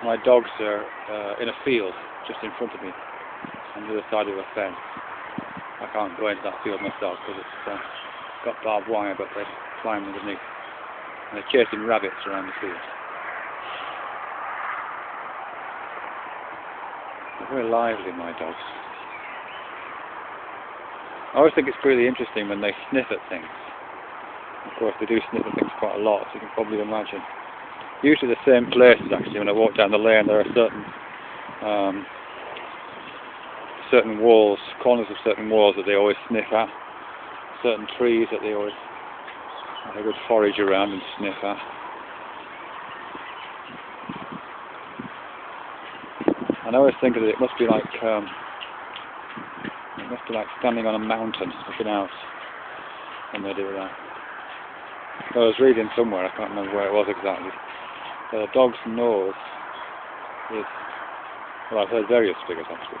My dogs are in a field just in front of me, on the other side of a fence. I can't go into that field myself because it's got barbed wire, but they climb underneath. And they're chasing rabbits around the field. They're very lively, my dogs. I always think it's really interesting when they sniff at things. Of course, they do sniff at things quite a lot, as you can probably imagine. Usually the same places, actually. When I walk down the lane, there are certain walls, corners of certain walls that they always sniff at. Certain trees that they would forage around and sniff at. And I always think that it must be like standing on a mountain, looking out when they do that. I was reading somewhere, I can't remember where it was exactly, that a dog's nose is, well, I've heard various figures actually,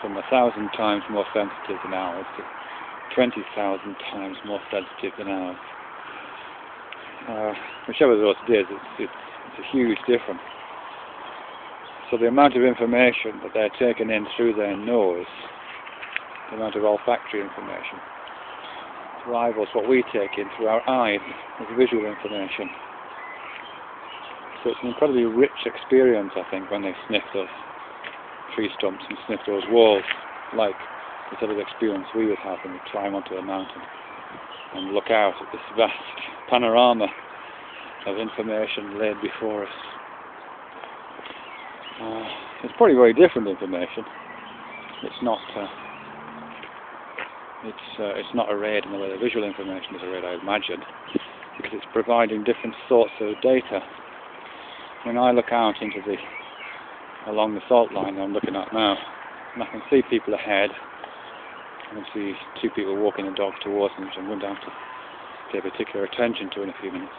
from 1,000 times more sensitive than ours to 20,000 times more sensitive than ours. Whichever of those it is, it's a huge difference. So the amount of information that they're taking in through their nose, the amount of olfactory information, rivals what we take in through our eyes as visual information. So it's an incredibly rich experience, I think, when they sniff those tree stumps and sniff those walls, like the sort of experience we would have when we climb onto a mountain and look out at this vast panorama of information laid before us. It's probably very different information. It's not arrayed in the way the visual information is arrayed, I imagine, because it's providing different sorts of data. When I look out along the salt line that I'm looking at now, and I can see people ahead, I can see two people walking a dog towards them, which I'm going to have to pay particular attention to in a few minutes.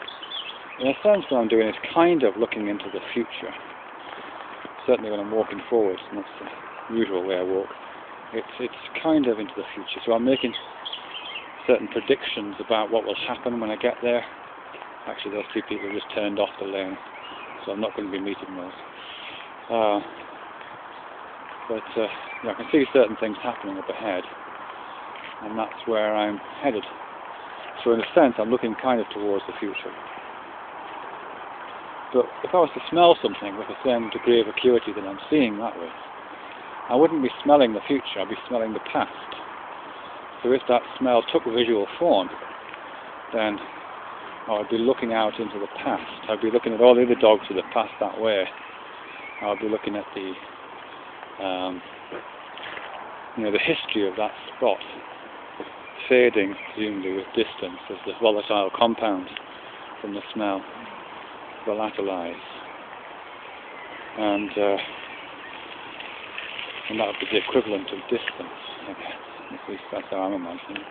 In a sense, what I'm doing is kind of looking into the future. Certainly when I'm walking forwards, and that's the usual way I walk, it's kind of into the future. So I'm making certain predictions about what will happen when I get there. Actually, those two people just turned off the lane, so I'm not going to be meeting those. I can see certain things happening up ahead, and that's where I'm headed. So in a sense, I'm looking kind of towards the future. But if I was to smell something with the same degree of acuity that I'm seeing that way, I wouldn't be smelling the future, I'd be smelling the past. So if that smell took visual form, then I'd be looking out into the past. I'd be looking at all the other dogs that have passed that way. I'd be looking at the history of that spot fading, presumably with distance, as the volatile compounds from the smell volatilize, and that would be the equivalent of distance, I guess. At least that's how I'm imagining it.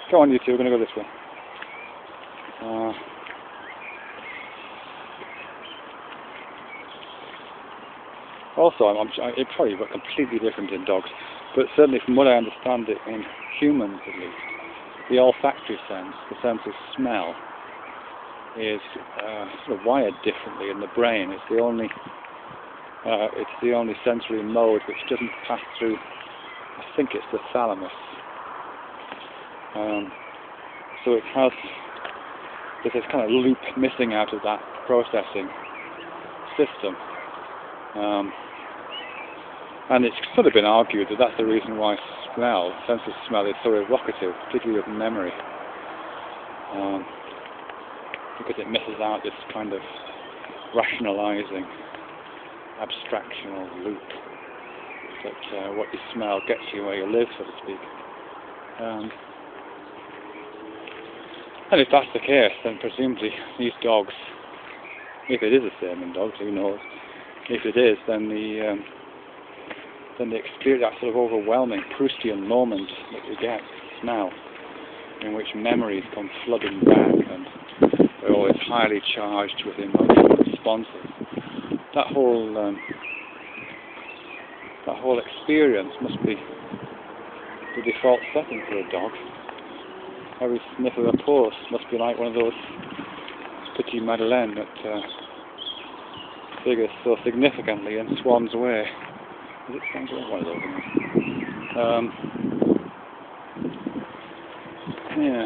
Go on, you two, we're going to go this way. Also, it's probably completely different in dogs, but certainly from what I understand it in humans at least, the olfactory sense, the sense of smell, is sort of wired differently in the brain. It's the only sensory mode which doesn't pass through, I think it's the thalamus. So there's this kind of loop missing out of that processing system. And it's sort of been argued that that's the reason why sense of smell, is so evocative, particularly of memory. Because it misses out this kind of rationalizing, abstractional loop that what you smell gets you where you live, so to speak. And if that's the case, then presumably these dogs, if it is the same in dogs, who knows? If it is, then they experience that sort of overwhelming Proustian moment that you get, smell, in which memories come flooding back, and they're always highly charged with emotional responses. That whole experience must be the default setting for a dog. Every sniff of a post must be like one of those petit madeleines that figures so significantly in Swan's Way. Is it Swan's Way? One of those. Yeah.